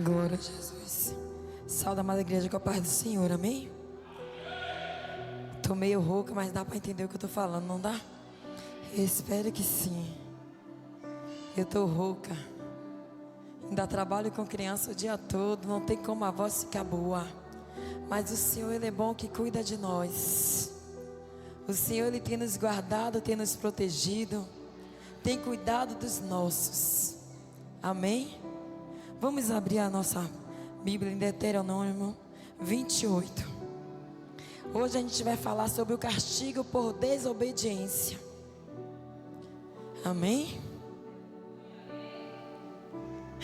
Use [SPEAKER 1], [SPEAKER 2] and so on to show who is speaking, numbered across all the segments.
[SPEAKER 1] Glória a Jesus. Salve, amada igreja, com a paz do Senhor, amém? Tô meio rouca, mas dá para entender o que eu tô falando, não dá? Eu espero que sim. Eu tô rouca. Ainda trabalho com criança o dia todo, não tem como a voz ficar boa. Mas o Senhor, Ele é bom que cuida de nós. O Senhor, Ele tem nos guardado, tem nos protegido, tem cuidado dos nossos. Amém? Vamos abrir a nossa Bíblia em Deuteronômio 28. Hoje a gente vai falar sobre o castigo por desobediência. Amém?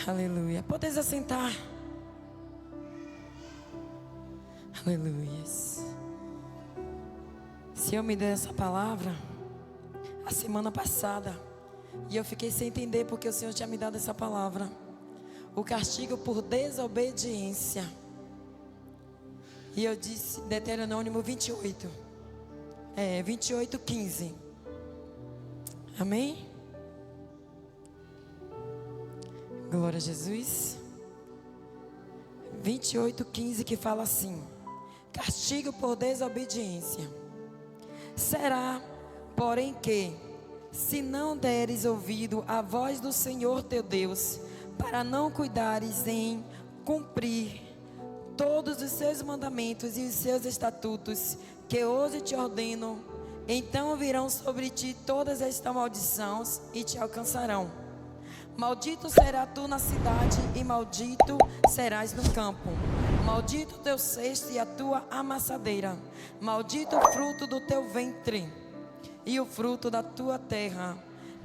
[SPEAKER 1] Aleluia. Podeis assentar. Aleluia. Senhor me deu essa palavra a semana passada e eu fiquei sem entender porque o Senhor tinha me dado essa palavra. O castigo por desobediência. E eu disse Deuteronômio 28. 28:15. Amém? Glória a Jesus. 28:15 que fala assim: castigo por desobediência. Será, porém, que, se não deres ouvido à voz do Senhor teu Deus, para não cuidares em cumprir todos os seus mandamentos e os seus estatutos, que hoje te ordeno, então virão sobre ti todas estas maldições e te alcançarão. Maldito serás tu na cidade e maldito serás no campo. Maldito o teu cesto e a tua amassadeira. Maldito o fruto do teu ventre e o fruto da tua terra,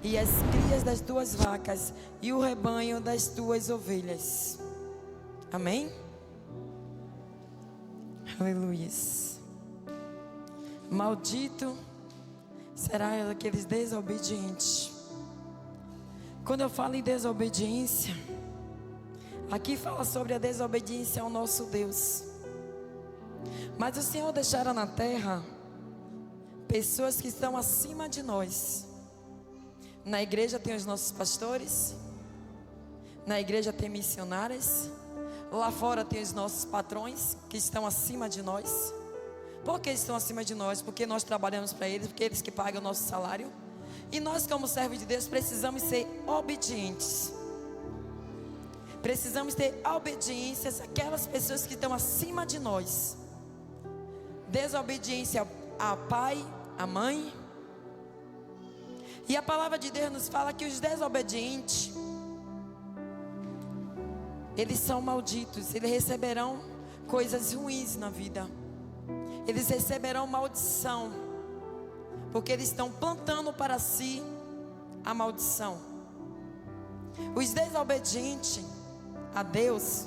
[SPEAKER 1] e as crias das tuas vacas e o rebanho das tuas ovelhas. Amém? Aleluia. Maldito será aqueles desobedientes. Quando eu falo em desobediência, aqui fala sobre a desobediência ao nosso Deus. Mas o Senhor deixará na terra pessoas que estão acima de nós. Na igreja tem os nossos pastores, na igreja tem missionárias, lá fora tem os nossos patrões que estão acima de nós. Por que estão acima de nós? Porque nós trabalhamos para eles, porque eles que pagam o nosso salário. E nós, como servos de Deus, precisamos ser obedientes. Precisamos ter obediência àquelas pessoas que estão acima de nós. Desobediência ao pai, à mãe. E a palavra de Deus nos fala que os desobedientes, eles são malditos. Eles receberão coisas ruins na vida. Eles receberão maldição, porque eles estão plantando para si a maldição. Os desobedientes a Deus,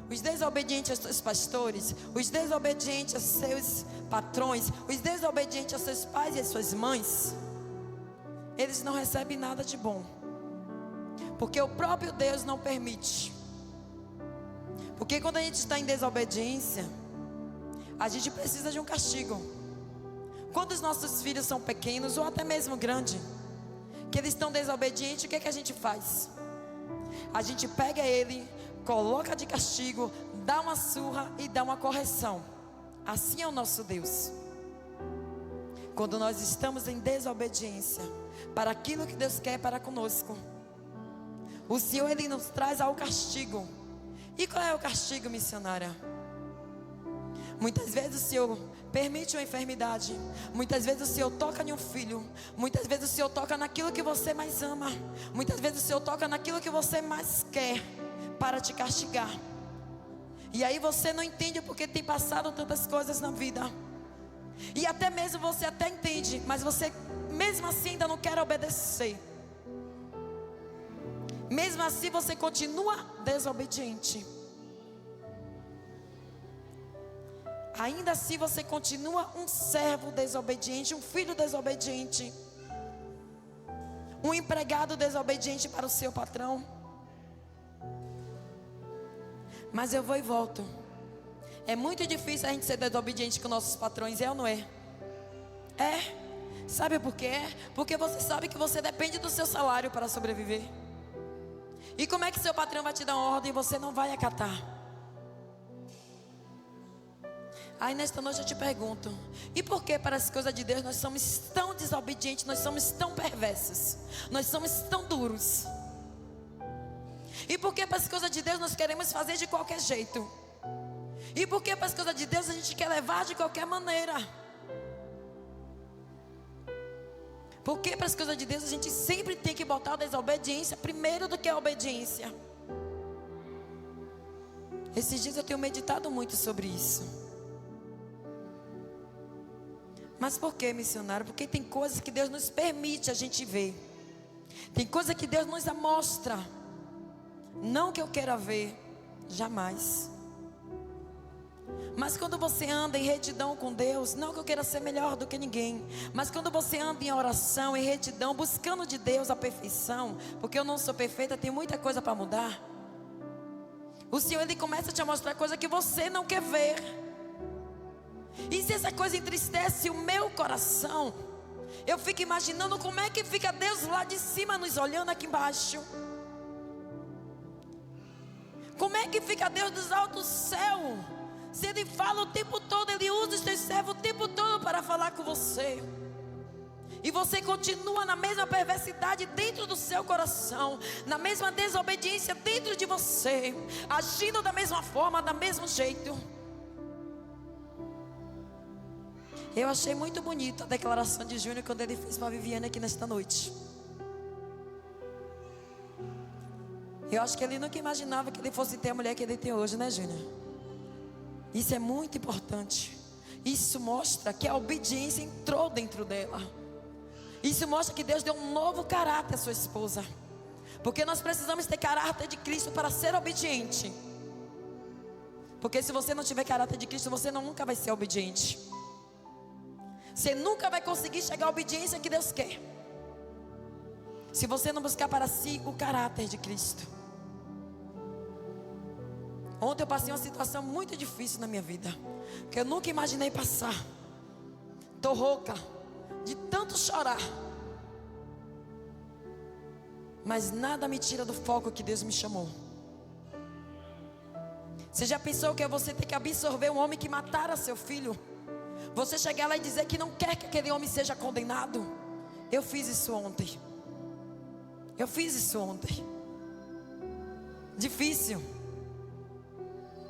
[SPEAKER 1] os desobedientes aos seus pastores, os desobedientes aos seus patrões, os desobedientes aos seus pais e às suas mães, eles não recebem nada de bom, porque o próprio Deus não permite. Porque quando a gente está em desobediência, a gente precisa de um castigo. Quando os nossos filhos são pequenos ou até mesmo grandes, que eles estão desobedientes, o que a gente faz? A gente pega ele, coloca de castigo, dá uma surra e dá uma correção. Assim é o nosso Deus. Quando nós estamos em desobediência para aquilo que Deus quer para conosco, o Senhor, Ele nos traz ao castigo. E qual é o castigo, missionária? Muitas vezes o Senhor permite uma enfermidade. Muitas vezes o Senhor toca em um filho. Muitas vezes o Senhor toca naquilo que você mais ama. Muitas vezes o Senhor toca naquilo que você mais quer, para te castigar. E aí você não entende porque tem passado tantas coisas na vida. E até mesmo você até entende, mas você mesmo assim ainda não quer obedecer. Mesmo assim você continua desobediente. Ainda assim você continua um servo desobediente, um filho desobediente, um empregado desobediente para o seu patrão. Mas eu vou e volto. É muito difícil a gente ser desobediente com nossos patrões, é ou não é? É. Sabe por quê? Porque você sabe que você depende do seu salário para sobreviver. E como é que seu patrão vai te dar uma ordem e você não vai acatar? Aí nesta noite eu te pergunto: e por que para as coisas de Deus nós somos tão desobedientes, nós somos tão perversos, nós somos tão duros? E por que para as coisas de Deus nós queremos fazer de qualquer jeito? E por que para as coisas de Deus a gente quer levar de qualquer maneira? Por que para as coisas de Deus a gente sempre tem que botar a desobediência primeiro do que a obediência? Esses dias eu tenho meditado muito sobre isso. Mas por que, missionário? Porque tem coisas que Deus nos permite a gente ver. Tem coisas que Deus nos mostra. Não que eu queira ver, jamais. Mas quando você anda em retidão com Deus, não que eu queira ser melhor do que ninguém, mas quando você anda em oração, em retidão, buscando de Deus a perfeição, porque eu não sou perfeita, tem muita coisa para mudar. O Senhor, Ele começa a te mostrar coisa que você não quer ver. E se essa coisa entristece o meu coração, eu fico imaginando como é que fica Deus lá de cima nos olhando aqui embaixo. Como é que fica Deus dos altos céus? Se Ele fala o tempo todo, Ele usa os teus servos o tempo todo para falar com você. E você continua na mesma perversidade dentro do seu coração, na mesma desobediência dentro de você, agindo da mesma forma, do mesmo jeito. Eu achei muito bonita a declaração de Júnior quando ele fez para a Viviane aqui nesta noite. Eu acho que ele nunca imaginava que ele fosse ter a mulher que ele tem hoje, né, Júnior? Isso é muito importante. Isso mostra que a obediência entrou dentro dela. Isso mostra que Deus deu um novo caráter à sua esposa. Porque nós precisamos ter caráter de Cristo para ser obediente. Porque se você não tiver caráter de Cristo, você nunca vai ser obediente. Você nunca vai conseguir chegar à obediência que Deus quer, se você não buscar para si o caráter de Cristo. Ontem eu passei uma situação muito difícil na minha vida, que eu nunca imaginei passar. Estou rouca de tanto chorar, mas nada me tira do foco que Deus me chamou. Você já pensou que é você ter que absorver um homem que matara seu filho? Você chegar lá e dizer que não quer que aquele homem seja condenado? Eu fiz isso ontem. Eu fiz isso ontem. Difícil.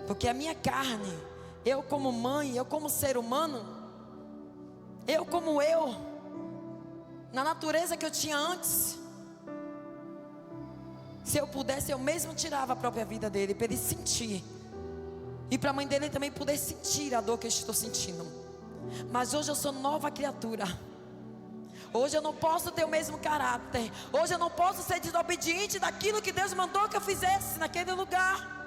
[SPEAKER 1] Porque a minha carne, eu como mãe, eu como ser humano, eu como eu, na natureza que eu tinha antes, se eu pudesse, eu mesmo tirava a própria vida dele, para ele sentir. E para a mãe dele também poder sentir a dor que eu estou sentindo. Mas hoje eu sou nova criatura. Hoje eu não posso ter o mesmo caráter. Hoje eu não posso ser desobediente daquilo que Deus mandou que eu fizesse naquele lugar.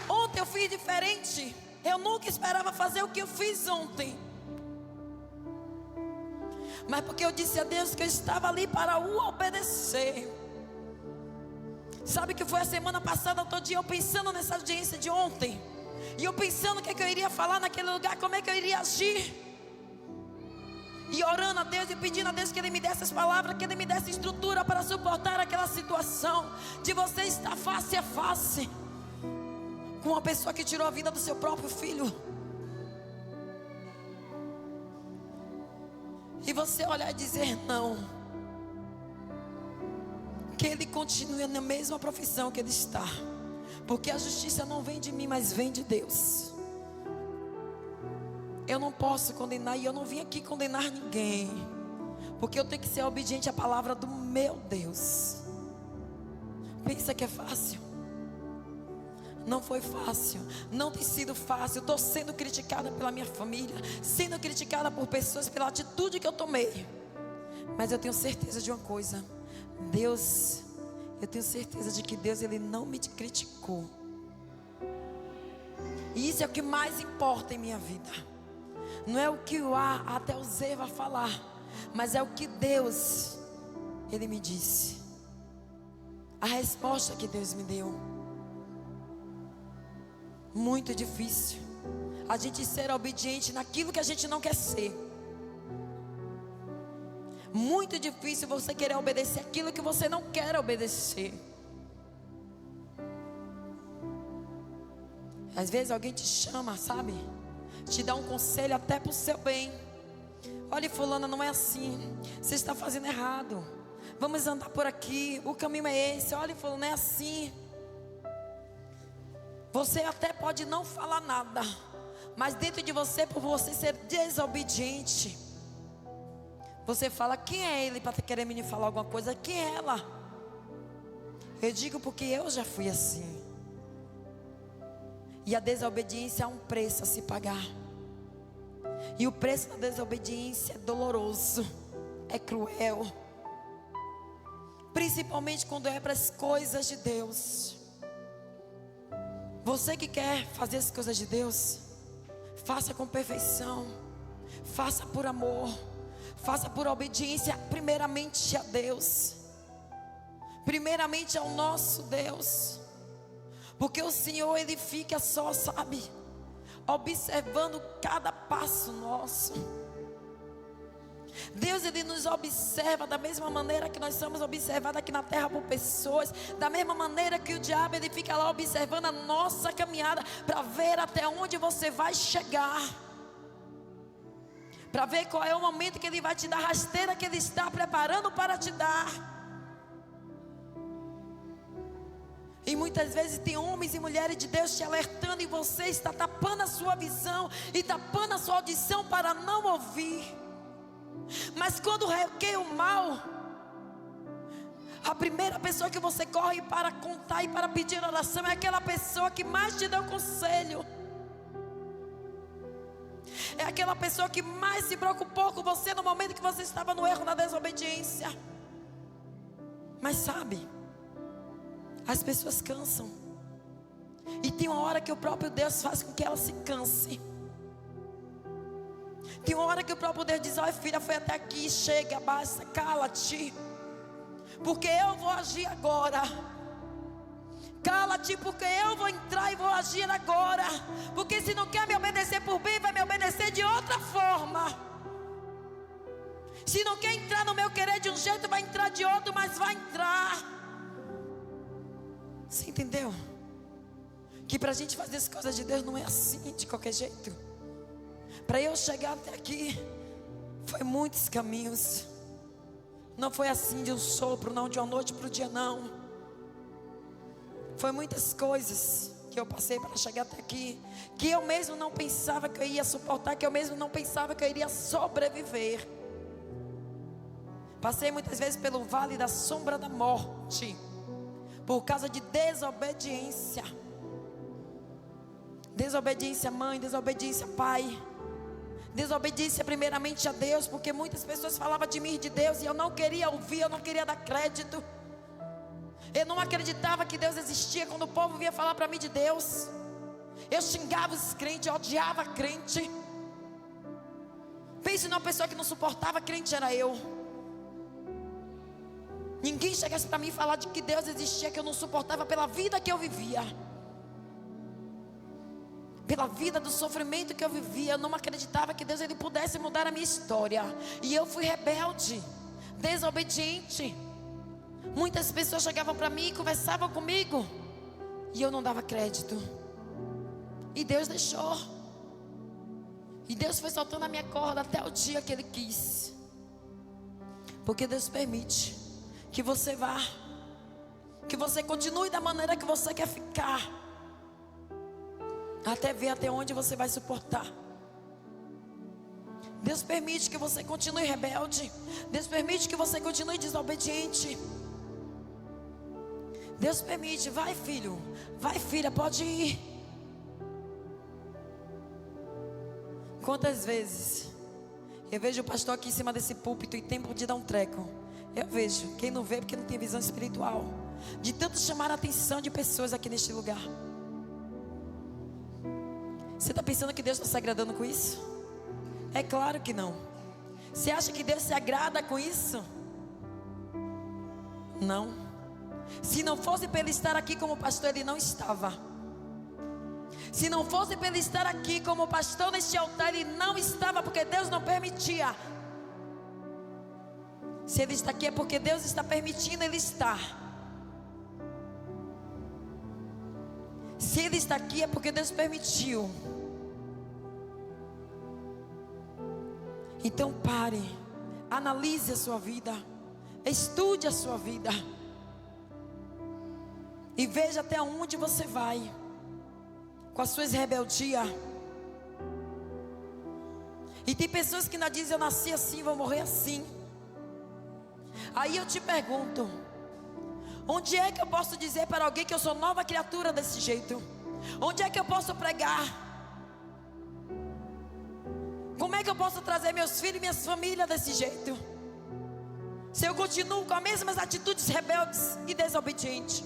[SPEAKER 1] Ontem eu fiz diferente. Eu nunca esperava fazer o que eu fiz ontem. Mas porque eu disse a Deus que eu estava ali para o obedecer. Sabe que foi a semana passada todo dia eu pensando nessa audiência de ontem. E eu pensando o que é que eu iria falar naquele lugar, como é que eu iria agir. E orando a Deus e pedindo a Deus que Ele me desse as palavras, que Ele me desse estrutura para suportar aquela situação. De você estar face a face com uma pessoa que tirou a vida do seu próprio filho. E você olhar e dizer não. Que ele continue na mesma profissão que ele está. Porque a justiça não vem de mim, mas vem de Deus. Eu não posso condenar, e eu não vim aqui condenar ninguém. Porque eu tenho que ser obediente à palavra do meu Deus. Pensa que é fácil? Não foi fácil, não tem sido fácil. Estou sendo criticada pela minha família, sendo criticada por pessoas pela atitude que eu tomei. Mas eu tenho certeza de uma coisa: Deus, eu tenho certeza de que Deus, Ele não me criticou. E isso é o que mais importa em minha vida. Não é o que o A até o Z vai falar, mas é o que Deus, Ele me disse. A resposta que Deus me deu. Muito difícil a gente ser obediente naquilo que a gente não quer ser. Muito difícil você querer obedecer aquilo que você não quer obedecer. Às vezes alguém te chama, sabe? Te dá um conselho até para o seu bem. Olha, fulana, não é assim. Você está fazendo errado. Vamos andar por aqui. O caminho é esse. Olha, fulana, não é assim. Você até pode não falar nada, mas dentro de você, por você ser desobediente, você fala: quem é ele para querer me falar alguma coisa? Quem é ela? Eu digo porque eu já fui assim. E a desobediência é um preço a se pagar. E o preço da desobediência é doloroso, é cruel, principalmente quando é para as coisas de Deus. Você que quer fazer as coisas de Deus, faça com perfeição, faça por amor, faça por obediência, primeiramente a Deus, primeiramente ao nosso Deus. Porque o Senhor, Ele fica só, sabe, observando cada passo nosso. Deus, Ele nos observa da mesma maneira que nós somos observados aqui na terra por pessoas. Da mesma maneira que o diabo, ele fica lá observando a nossa caminhada, para ver até onde você vai chegar, para ver qual é o momento que Ele vai te dar a rasteira que Ele está preparando para te dar. E muitas vezes tem homens e mulheres de Deus te alertando, e você está tapando a sua visão e tapando a sua audição para não ouvir. Mas quando requer o mal, a primeira pessoa que você corre para contar e para pedir oração é aquela pessoa que mais te deu conselho. É aquela pessoa que mais se preocupou com você no momento que você estava no erro, na desobediência. Mas sabe, as pessoas cansam, e tem uma hora que o próprio Deus faz com que ela se canse. Tem uma hora que o próprio Deus diz: olha, filha, foi até aqui, chega, basta, cala-te, porque eu vou agir agora. Cala-te, porque eu vou entrar e vou agir agora. Porque se não quer me obedecer por bem, vai me obedecer de outra forma. Se não quer entrar no meu querer de um jeito, vai entrar de outro, mas vai entrar. Você entendeu? Que para a gente fazer as coisas de Deus não é assim, de qualquer jeito. Para eu chegar até aqui, foi muitos caminhos. Não foi assim de um sopro, não, de uma noite para o dia, não. Foi muitas coisas que eu passei para chegar até aqui, que eu mesmo não pensava que eu ia suportar, que eu mesmo não pensava que eu iria sobreviver. Passei muitas vezes pelo vale da sombra da morte, por causa de desobediência. Desobediência mãe, desobediência pai, desobediência primeiramente a Deus, porque muitas pessoas falavam de mim e de Deus, e eu não queria ouvir, eu não queria dar crédito. Eu não acreditava que Deus existia quando o povo vinha falar para mim de Deus. Eu xingava os crentes, eu odiava crente. Pense numa pessoa que não suportava crente, era eu. Ninguém chegasse para mim e falar de que Deus existia, que eu não suportava, pela vida que eu vivia, pela vida do sofrimento que eu vivia. Eu não acreditava que Deus, Ele pudesse mudar a minha história. E eu fui rebelde, desobediente. Muitas pessoas chegavam para mim e conversavam comigo, e eu não dava crédito. E Deus deixou. E Deus foi soltando a minha corda até o dia que Ele quis. Porque Deus permite que você vá, que você continue da maneira que você quer ficar, até ver até onde você vai suportar. Deus permite que você continue rebelde. Deus permite que você continue desobediente. Deus permite. Vai, filho, vai, filha, pode ir. Quantas vezes eu vejo o pastor aqui em cima desse púlpito e tempo de dar um treco. Eu vejo, quem não vê porque não tem visão espiritual, de tanto chamar a atenção de pessoas aqui neste lugar. Você está pensando que Deus está se agradando com isso? É claro que não. Você acha que Deus se agrada com isso? Não. Se não fosse para Ele estar aqui como pastor, Ele não estava. Se não fosse para Ele estar aqui como pastor neste altar, Ele não estava, porque Deus não permitia. Se ele está aqui é porque Deus está permitindo ele estar. Se ele está aqui é porque Deus permitiu. Então pare, analise a sua vida, estude a sua vida e veja até onde você vai com as suas rebeldias. E tem pessoas que ainda dizem: eu nasci assim, vou morrer assim. Aí eu te pergunto: onde é que eu posso dizer para alguém que eu sou nova criatura desse jeito? Onde é que eu posso pregar? Como é que eu posso trazer meus filhos e minhas famílias desse jeito? Se eu continuo com as mesmas atitudes rebeldes e desobedientes?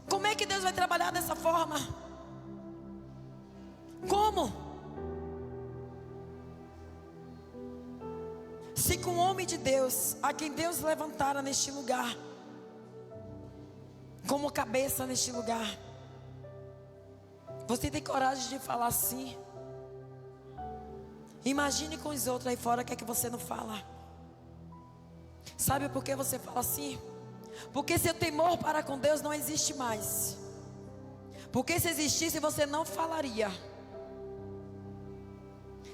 [SPEAKER 1] Como é que Deus vai trabalhar dessa forma? Como? Se com o homem de Deus, a quem Deus levantara neste lugar, como cabeça neste lugar, você tem coragem de falar assim? Imagine com os outros aí fora o que é que você não fala. Sabe por que você fala assim? Porque seu temor para com Deus não existe mais. Porque se existisse você não falaria.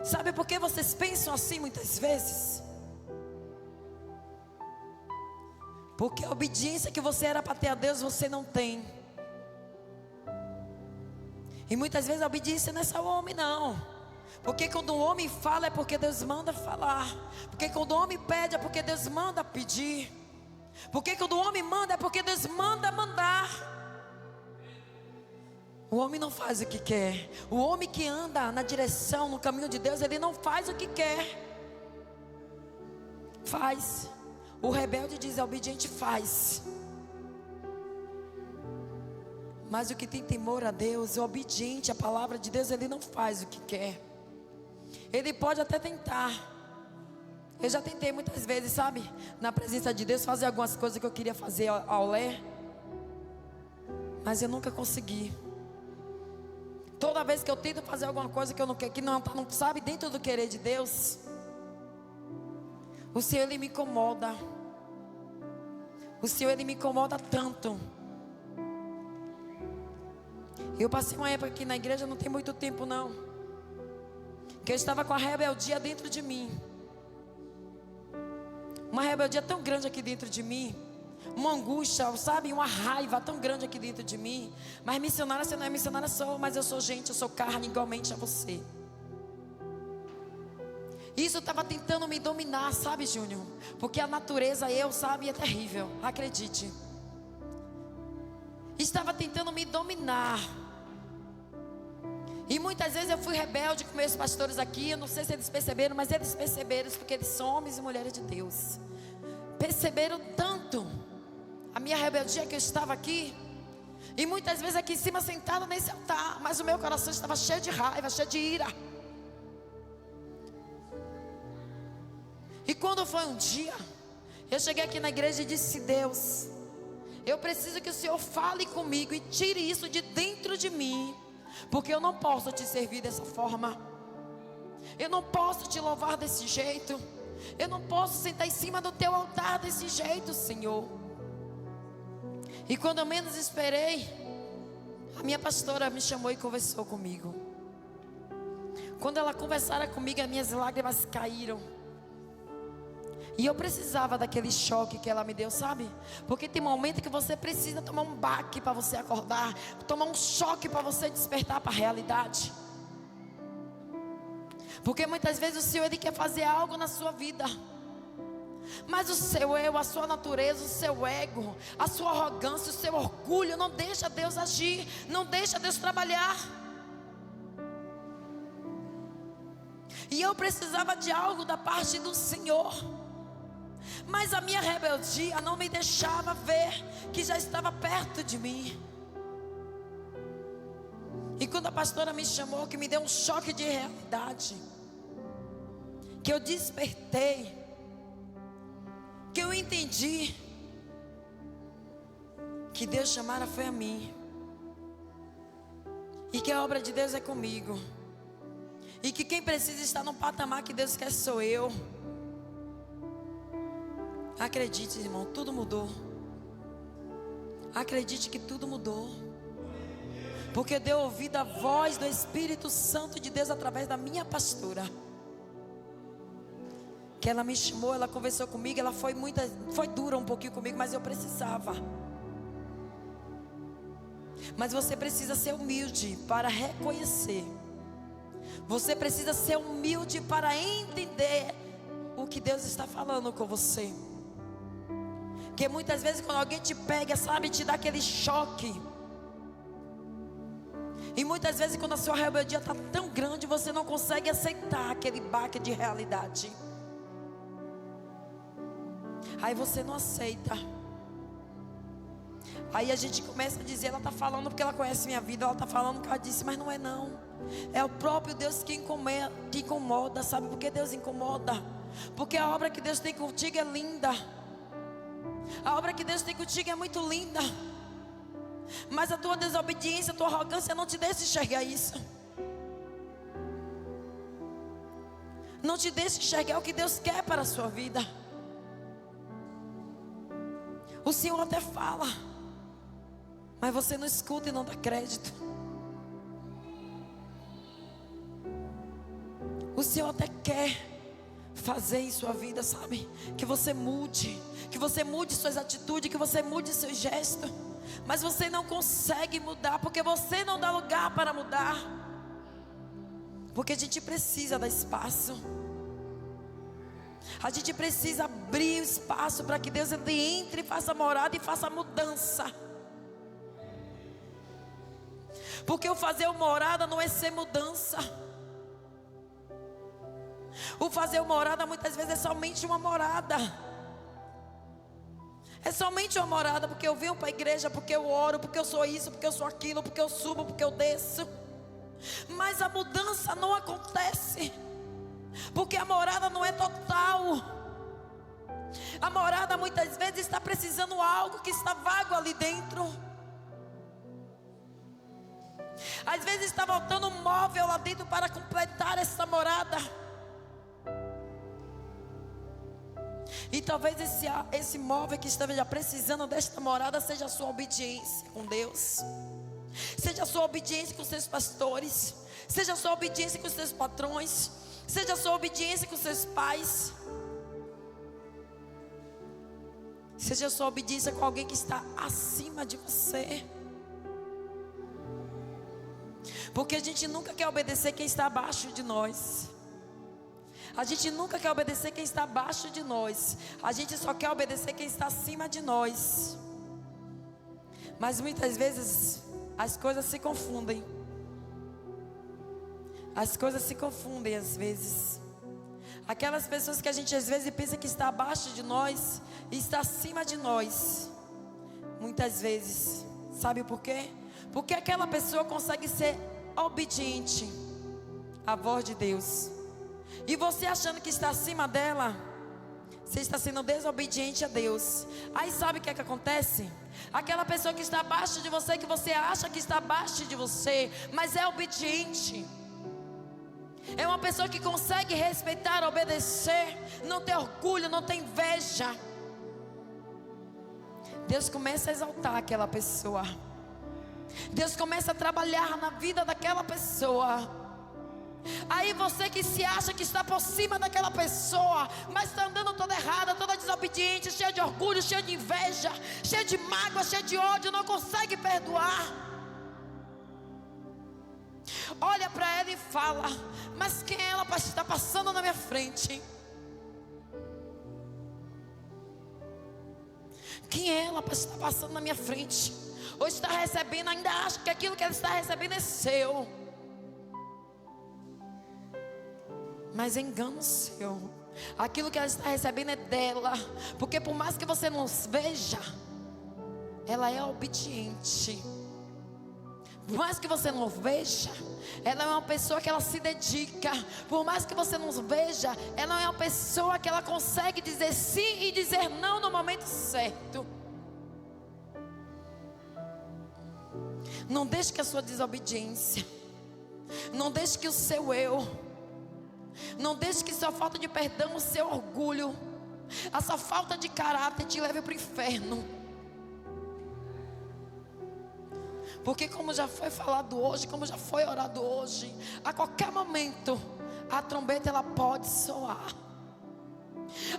[SPEAKER 1] Sabe por que vocês pensam assim muitas vezes? Porque a obediência que você era para ter a Deus você não tem. E muitas vezes a obediência não é só o homem, não. Porque quando o homem fala é porque Deus manda falar. Porque quando o homem pede é porque Deus manda pedir. Porque quando o homem manda é porque Deus manda mandar. O homem não faz o que quer. O homem que anda na direção, no caminho de Deus, ele não faz o que quer. Faz. O rebelde desobediente faz. Mas o que tem temor a Deus, o obediente à palavra de Deus, ele não faz o que quer. Ele pode até tentar. Eu já tentei muitas vezes, sabe? Na presença de Deus, fazer algumas coisas que eu queria fazer ao ler. Mas eu nunca consegui. Toda vez que eu tento fazer alguma coisa que eu não quero, que não sabe, dentro do querer de Deus, o Senhor, Ele me incomoda. O Senhor, Ele me incomoda tanto. Eu passei uma época aqui na igreja, não tem muito tempo não, que eu estava com a rebeldia dentro de mim. Uma rebeldia tão grande aqui dentro de mim. Uma angústia, sabe? Uma raiva tão grande aqui dentro de mim. Mas missionária, você não é missionária só, mas eu sou gente, eu sou carne igualmente a você. Isso estava tentando me dominar, sabe, Júnior? Porque a natureza, sabe, é terrível, acredite. Estava tentando me dominar. E muitas vezes eu fui rebelde com meus pastores aqui. Eu não sei se eles perceberam, mas eles perceberam, porque eles são homens e mulheres de Deus. Perceberam tanto a minha rebeldia que eu estava aqui. E muitas vezes aqui em cima sentada nesse altar, mas o meu coração estava cheio de raiva, cheio de ira. E quando foi um dia, eu cheguei aqui na igreja e disse: Deus, eu preciso que o Senhor fale comigo e tire isso de dentro de mim. Porque eu não posso te servir dessa forma. Eu não posso te louvar desse jeito. Eu não posso sentar em cima do teu altar desse jeito, Senhor. E quando eu menos esperei, a minha pastora me chamou e conversou comigo. Quando ela conversara comigo, as minhas lágrimas caíram. E eu precisava daquele choque que ela me deu, sabe? Porque tem momento que você precisa tomar um baque para você acordar, tomar um choque para você despertar para a realidade. Porque muitas vezes o Senhor, Ele quer fazer algo na sua vida, mas o seu eu, a sua natureza, o seu ego, a sua arrogância, o seu orgulho não deixa Deus agir, não deixa Deus trabalhar. E eu precisava de algo da parte do Senhor. Mas a minha rebeldia não me deixava ver que já estava perto de mim. E quando a pastora me chamou, que me deu um choque de realidade, que eu despertei, que eu entendi que Deus chamara foi a mim, e que a obra de Deus é comigo, e que quem precisa estar no patamar que Deus quer sou eu. Acredite, irmão, tudo mudou. Acredite que tudo mudou. Porque deu ouvido à voz do Espírito Santo de Deus através da minha pastora. Que ela me chamou, ela conversou comigo, ela foi dura um pouquinho comigo, mas eu precisava. Mas você precisa ser humilde para reconhecer. Você precisa ser humilde para entender o que Deus está falando com você. Porque muitas vezes quando alguém te pega, sabe, te dá aquele choque. E muitas vezes quando a sua rebeldia está tão grande, você não consegue aceitar aquele baque de realidade. Aí você não aceita. Aí a gente começa a dizer, ela está falando porque ela conhece minha vida, ela está falando porque ela disse, mas não é não. É o próprio Deus que incomoda, sabe por que Deus incomoda? Porque a obra que Deus tem contigo é linda. A obra que Deus tem contigo é muito linda. Mas a tua desobediência, a tua arrogância não te deixa enxergar isso. Não te deixa enxergar o que Deus quer para a sua vida. O Senhor até fala, mas você não escuta e não dá crédito. O Senhor até quer fazer em sua vida, sabe? Que você mude suas atitudes, que você mude seu gesto. Mas você não consegue mudar, porque você não dá lugar para mudar. Porque a gente precisa dar espaço. A gente precisa abrir o espaço para que Deus entre, faça morada e faça mudança. Porque o fazer morada não é ser mudança. O fazer morada muitas vezes é somente uma morada. É somente uma morada, porque eu venho para a igreja, porque eu oro, porque eu sou isso, porque eu sou aquilo, porque eu subo, porque eu desço. Mas a mudança não acontece, porque a morada não é total. A morada muitas vezes está precisando de algo que está vago ali dentro. Às vezes está faltando um móvel lá dentro para completar essa morada. E talvez esse móvel que esteja precisando desta morada seja a sua obediência com Deus. Seja a sua obediência com seus pastores. Seja a sua obediência com seus patrões. Seja a sua obediência com seus pais. Seja a sua obediência com alguém que está acima de você. Porque a gente nunca quer obedecer quem está abaixo de nós. A gente nunca quer obedecer quem está abaixo de nós. A gente só quer obedecer quem está acima de nós. Mas muitas vezes as coisas se confundem. As coisas se confundem às vezes. Aquelas pessoas que a gente às vezes pensa que está abaixo de nós e está acima de nós. Muitas vezes. Sabe por quê? Porque aquela pessoa consegue ser obediente à voz de Deus. E você achando que está acima dela, você está sendo desobediente a Deus. Aí sabe o que é que acontece? Aquela pessoa que está abaixo de você, que você acha que está abaixo de você, mas é obediente. É uma pessoa que consegue respeitar, obedecer, não tem orgulho, não tem inveja. Deus começa a exaltar aquela pessoa. Deus começa a trabalhar na vida daquela pessoa. Aí você que se acha que está por cima daquela pessoa, mas está andando toda errada, toda desobediente, cheia de orgulho, cheia de inveja, cheia de mágoa, cheia de ódio, não consegue perdoar. Olha para ela e fala: mas quem é ela para estar passando na minha frente? Quem é ela para estar passando na minha frente? Ou está recebendo, ainda acha que aquilo que ela está recebendo é seu. Mas é engano seu. Aquilo que ela está recebendo é dela. Porque por mais que você não veja, ela é obediente. Por mais que você não veja, ela é uma pessoa que ela se dedica. Por mais que você não veja, ela é uma pessoa que ela consegue dizer sim e dizer não no momento certo. Não deixe que a sua desobediência, não deixe que o seu eu, não deixe que sua falta de perdão, o seu orgulho essa falta de caráter te leve para o inferno. Porque como já foi falado hoje, como já foi orado hoje, a qualquer momento a trombeta ela pode soar.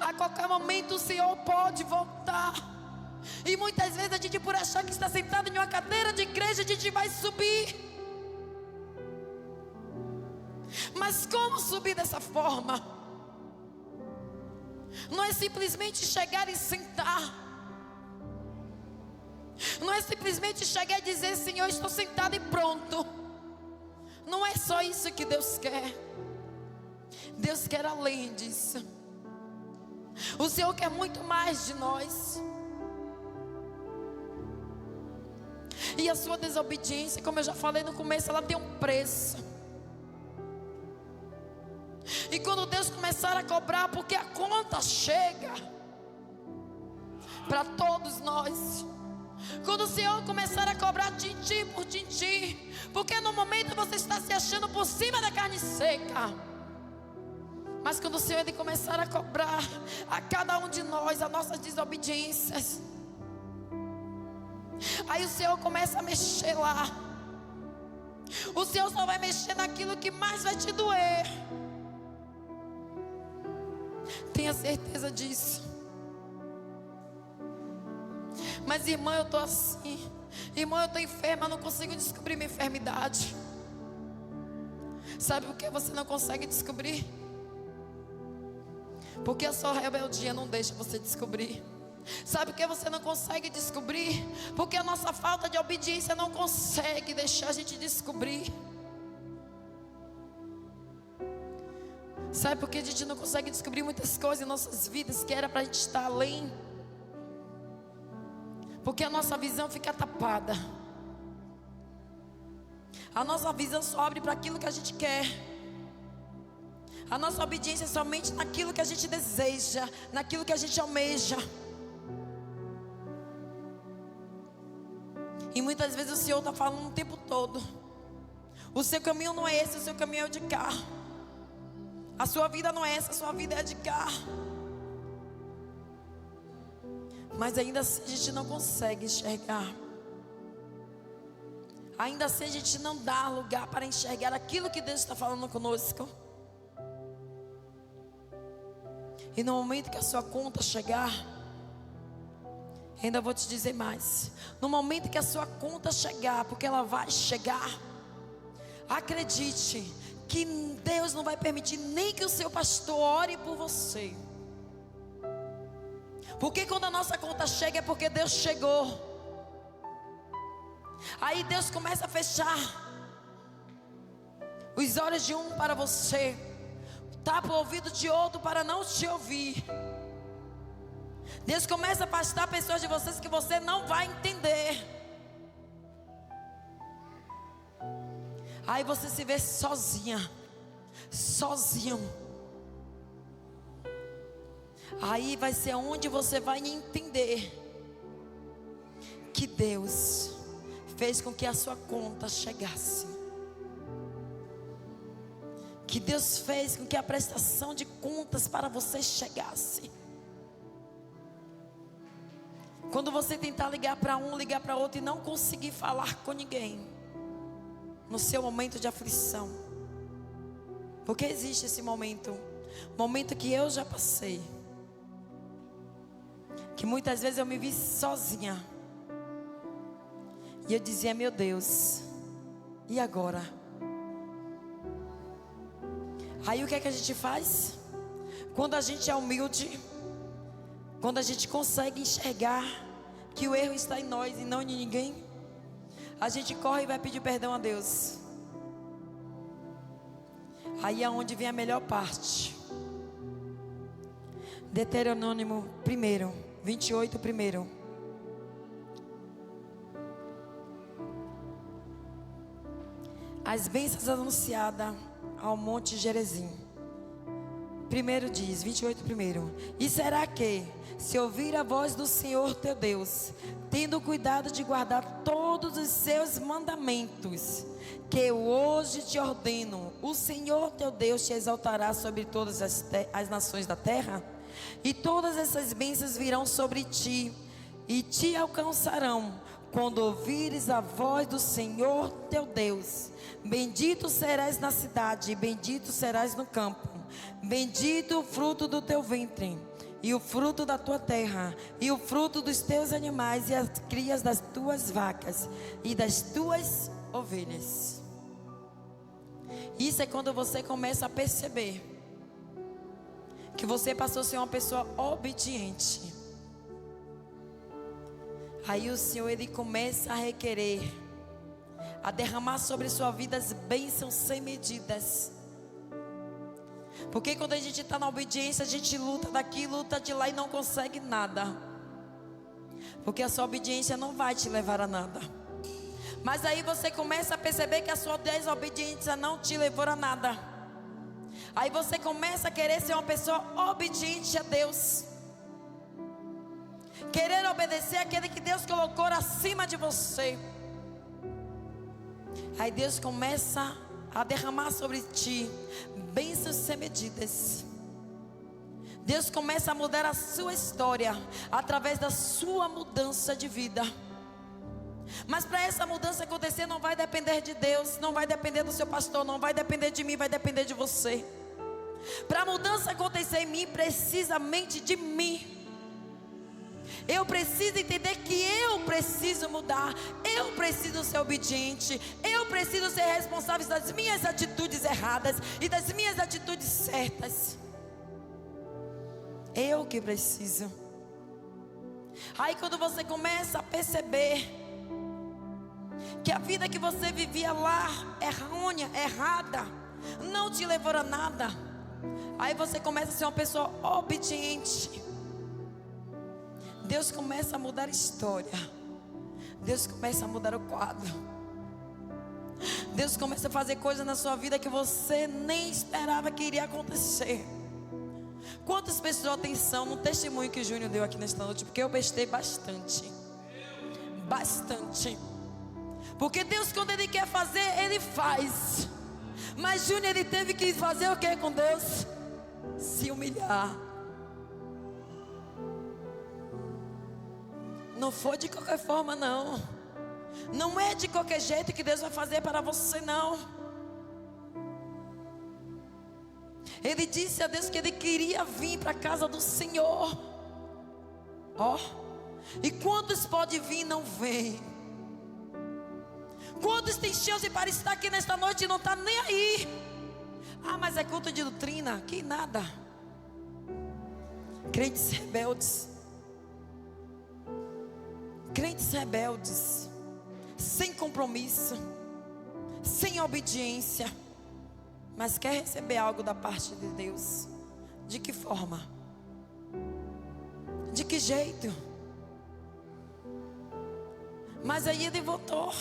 [SPEAKER 1] A qualquer momento o Senhor pode voltar. E muitas vezes a gente, por achar que está sentado em uma cadeira de igreja, a gente vai subir. Mas como subir dessa forma? Não é simplesmente chegar e sentar. Não é simplesmente chegar e dizer: Senhor, estou sentado e pronto. Não é só isso que Deus quer. Deus quer além disso. O Senhor quer muito mais de nós. E a sua desobediência, como eu já falei no começo, ela tem um preço. E quando Deus começar a cobrar, porque a conta chega para todos nós. Quando o Senhor começar a cobrar tintim por tintim, porque no momento você está se achando por cima da carne seca. Mas quando o Senhor ele começar a cobrar a cada um de nós as nossas desobediências, aí o Senhor começa a mexer lá. O Senhor só vai mexer naquilo que mais vai te doer. Tenha certeza disso. Mas irmã, eu estou assim. Irmã, eu estou enferma, eu não consigo descobrir minha enfermidade. Sabe por que você não consegue descobrir? Porque a sua rebeldia não deixa você descobrir. Sabe por que você não consegue descobrir? Porque a nossa falta de obediência não consegue deixar a gente descobrir. Sabe por que a gente não consegue descobrir muitas coisas em nossas vidas que era para a gente estar além? Porque a nossa visão fica tapada. A nossa visão só abre para aquilo que a gente quer. A nossa obediência é somente naquilo que a gente deseja, naquilo que a gente almeja. E muitas vezes o Senhor está falando o tempo todo: o seu caminho não é esse, o seu caminho é o de cá. A sua vida não é essa, a sua vida é a de cá. Mas ainda assim a gente não consegue enxergar. Ainda assim a gente não dá lugar para enxergar aquilo que Deus está falando conosco. E no momento que a sua conta chegar, ainda vou te dizer mais. No momento que a sua conta chegar, porque ela vai chegar, acredite que Deus não vai permitir nem que o seu pastor ore por você. Porque quando a nossa conta chega é porque Deus chegou. Aí Deus começa a fechar os olhos de um para você, tapa o ouvido de outro para não te ouvir. Deus começa a afastar pessoas de vocês que você não vai entender. Aí você se vê sozinha, sozinho. Aí vai ser onde você vai entender que Deus fez com que a sua conta chegasse. Que Deus fez com que a prestação de contas para você chegasse. Quando você tentar ligar para um, ligar para outro e não conseguir falar com ninguém, no seu momento de aflição, porque existe esse momento que eu já passei, que muitas vezes eu me vi sozinha, e eu dizia: meu Deus, e agora? Aí o que é que a gente faz? Quando a gente é humilde, quando a gente consegue enxergar que o erro está em nós e não em ninguém, a gente corre e vai pedir perdão a Deus. Aí é onde vem a melhor parte. Deuteronômio 28, 1. As bênçãos anunciadas ao monte Gerizim. Primeiro diz, 28, 1. E será que, se ouvir a voz do Senhor teu Deus, tendo cuidado de guardar todos os seus mandamentos, que eu hoje te ordeno, o Senhor teu Deus te exaltará sobre todas as nações da terra? E todas essas bênçãos virão sobre ti e te alcançarão quando ouvires a voz do Senhor teu Deus. Bendito serás na cidade, e bendito serás no campo. Bendito o fruto do teu ventre, e o fruto da tua terra, e o fruto dos teus animais, e as crias das tuas vacas, e das tuas ovelhas. Isso é quando você começa a perceber que você passou a ser uma pessoa obediente. Aí o Senhor, Ele começa a requerer, a derramar sobre sua vida as bênçãos sem medidas. Porque quando a gente está na obediência, a gente luta daqui, luta de lá e não consegue nada. Porque a sua obediência não vai te levar a nada. Mas aí você começa a perceber que a sua desobediência não te levou a nada. Aí você começa a querer ser uma pessoa obediente a Deus. Querer obedecer àquele que Deus colocou acima de você. Aí Deus começa a derramar sobre ti bênçãos sem medidas. Deus começa a mudar a sua história através da sua mudança de vida. Mas para essa mudança acontecer, não vai depender de Deus, não vai depender do seu pastor, não vai depender de mim, vai depender de você. Para a mudança acontecer em mim, precisamente de mim. Eu preciso entender que eu preciso mudar, eu preciso ser obediente, eu preciso ser responsável das minhas atitudes erradas e das minhas atitudes certas. Eu que preciso. Aí quando você começa a perceber que a vida que você vivia lá, errônea, errada, não te levou a nada, aí você começa a ser uma pessoa obediente. Deus começa a mudar a história. Deus começa a mudar o quadro. Deus começa a fazer coisas na sua vida que você nem esperava que iria acontecer. Quantas pessoas dão atenção no testemunho que o Júnior deu aqui nesta noite? Porque eu bestei bastante. Bastante. Porque Deus, quando Ele quer fazer, Ele faz. Mas Júnior, ele teve que fazer o que com Deus? Se humilhar. Não foi de qualquer forma, não. Não é de qualquer jeito que Deus vai fazer para você, não. Ele disse a Deus que ele queria vir para a casa do Senhor. Ó. E quantos podem vir e não vêm? Quantos têm chance para estar aqui nesta noite e não está nem aí? Ah, mas é culto de doutrina? Que nada. Crentes rebeldes. Crentes rebeldes, sem compromisso, sem obediência, mas quer receber algo da parte de Deus. De que forma? De que jeito? Mas aí ele voltou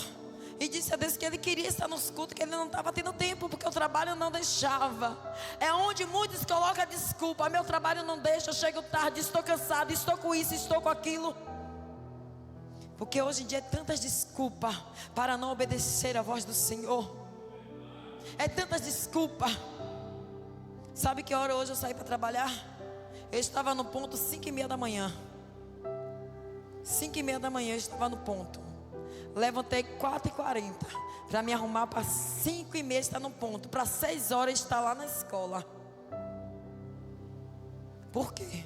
[SPEAKER 1] e disse a Deus que ele queria estar nos cultos, que ele não estava tendo tempo, porque o trabalho não deixava. É onde muitos colocam a desculpa: meu trabalho não deixa, eu chego tarde, estou cansado, estou com isso, estou com aquilo. Porque hoje em dia é tantas desculpas para não obedecer a voz do Senhor. É tantas desculpas. Sabe que hora hoje eu saí para trabalhar? Eu estava no ponto 5:30 da manhã. 5:30 da manhã eu estava no ponto. Levantei 4:40 para me arrumar para 5:30 estar no ponto. Para 6 horas estar lá na escola. Por quê?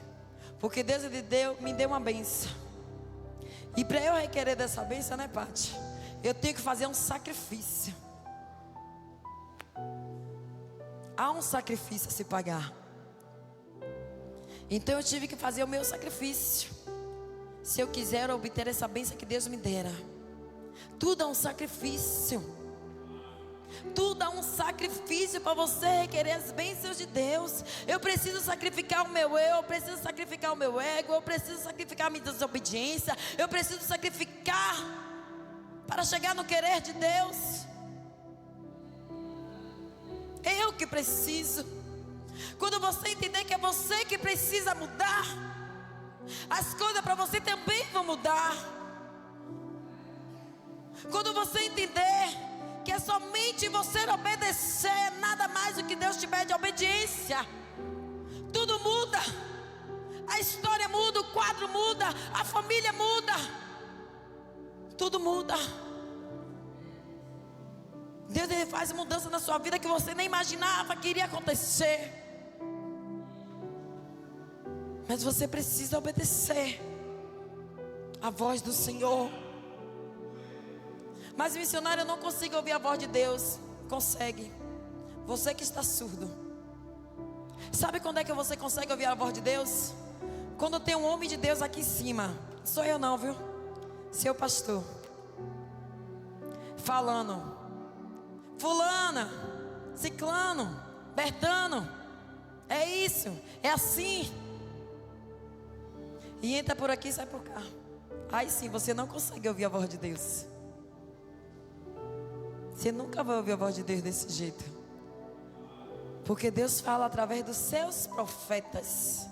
[SPEAKER 1] Porque Deus me deu uma bênção. E para eu requerer dessa bênção, né, Pati? Eu tenho que fazer um sacrifício. Há um sacrifício a se pagar. Então eu tive que fazer o meu sacrifício, se eu quiser obter essa bênção que Deus me dera. Tudo é um sacrifício. Tudo é um sacrifício para você requerer as bênçãos de Deus. Eu preciso sacrificar o meu eu preciso sacrificar o meu ego, eu preciso sacrificar a minha desobediência, eu preciso sacrificar para chegar no querer de Deus. Eu que preciso. Quando você entender que é você que precisa mudar, as coisas para você também vão mudar. Quando você entender que é somente você obedecer, nada mais do que Deus te pede, obediência, tudo muda. a história muda, o quadro muda, a família muda, tudo muda. Deus, Ele faz mudança na sua vida que você nem imaginava que iria acontecer. Mas você precisa obedecer a voz do Senhor. Mas missionário, eu não consigo ouvir a voz de Deus. Consegue. Você que está surdo. Sabe quando é que você consegue ouvir a voz de Deus? Quando tem um homem de Deus aqui em cima. Sou eu não, viu? Seu pastor. Falando: fulana, ciclano, bertano, é isso, é assim. E entra por aqui e sai por cá. Aí sim, você não consegue ouvir a voz de Deus. Você nunca vai ouvir a voz de Deus desse jeito. Porque Deus fala através dos seus profetas.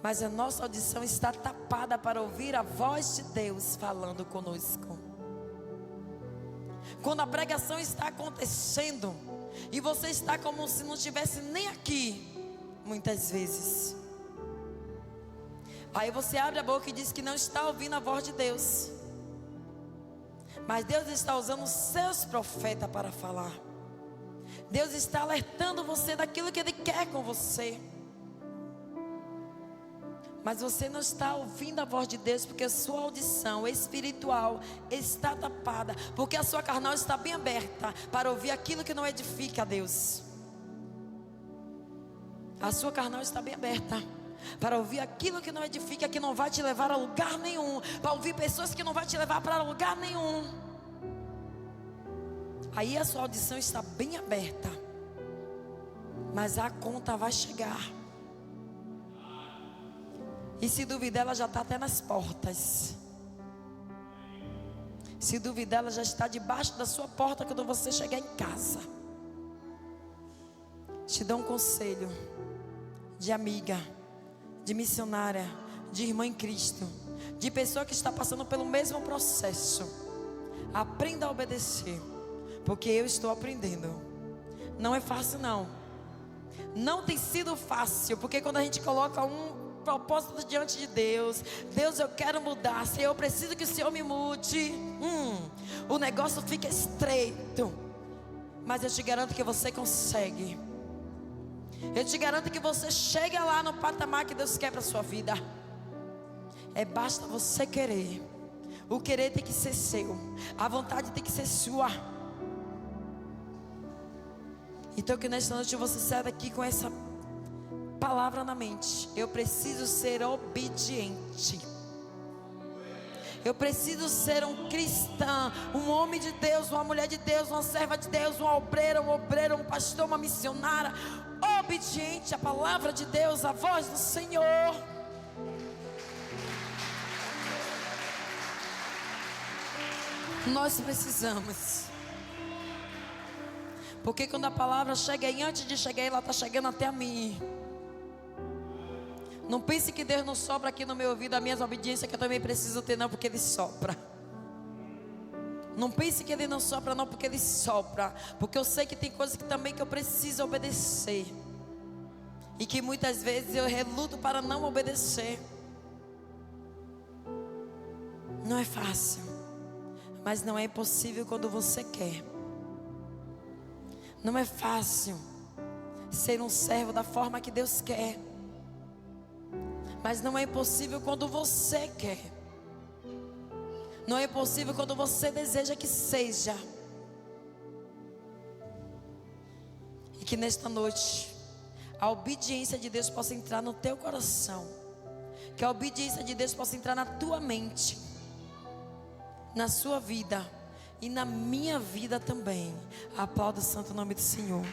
[SPEAKER 1] Mas a nossa audição está tapada para ouvir a voz de Deus falando conosco. Quando a pregação está acontecendo e você está como se não estivesse nem aqui, muitas vezes. Aí você abre a boca e diz que não está ouvindo a voz de Deus. Mas Deus está usando os seus profetas para falar. Deus está alertando você daquilo que Ele quer com você. Mas você não está ouvindo a voz de Deus porque a sua audição espiritual está tapada. Porque a sua carnal está bem aberta para ouvir aquilo que não edifica a Deus. A sua carnal está bem aberta para ouvir aquilo que não edifica, que não vai te levar a lugar nenhum. Para ouvir pessoas que não vai te levar para lugar nenhum. Aí a sua audição está bem aberta. Mas a conta vai chegar. E se duvidar, ela já está até nas portas. Se duvidar, ela já está debaixo da sua porta quando você chegar em casa. Te dou um conselho de amiga, de missionária, de irmã em Cristo, de pessoa que está passando pelo mesmo processo. Aprenda a obedecer, porque eu estou aprendendo. Não é fácil não. Não tem sido fácil, porque quando a gente coloca um propósito diante de Deus, Deus, eu quero mudar, Senhor, eu preciso que o Senhor me mude, o negócio fica estreito. Mas eu te garanto que você consegue. Eu te garanto que você chega lá no patamar que Deus quer para a sua vida. Basta você querer. O querer tem que ser seu, a vontade tem que ser sua. Então que nesta noite você saia daqui com essa palavra na mente. Eu preciso ser obediente. Eu preciso ser um cristão, um homem de Deus, uma mulher de Deus, uma serva de Deus, uma obreira, um obreiro, um pastor, uma missionária, obediente à palavra de Deus, à voz do Senhor. Nós precisamos. Porque quando a palavra chega aí, antes de chegar, ela está chegando até a mim. Não pense que Deus não sopra aqui no meu ouvido a minha obediência que eu também preciso ter, não, porque Ele sopra. Não pense que Ele não sopra, não, porque Ele sopra. Porque eu sei que tem coisas que também que eu preciso obedecer. E que muitas vezes eu reluto para não obedecer. Não é fácil, mas não é impossível quando você quer. Não é fácil ser um servo da forma que Deus quer. Mas não é impossível quando você quer. Não é impossível quando você deseja que seja. E que nesta noite a obediência de Deus possa entrar no teu coração. Que a obediência de Deus possa entrar na tua mente, na sua vida e na minha vida também. Aplauda o santo nome do Senhor.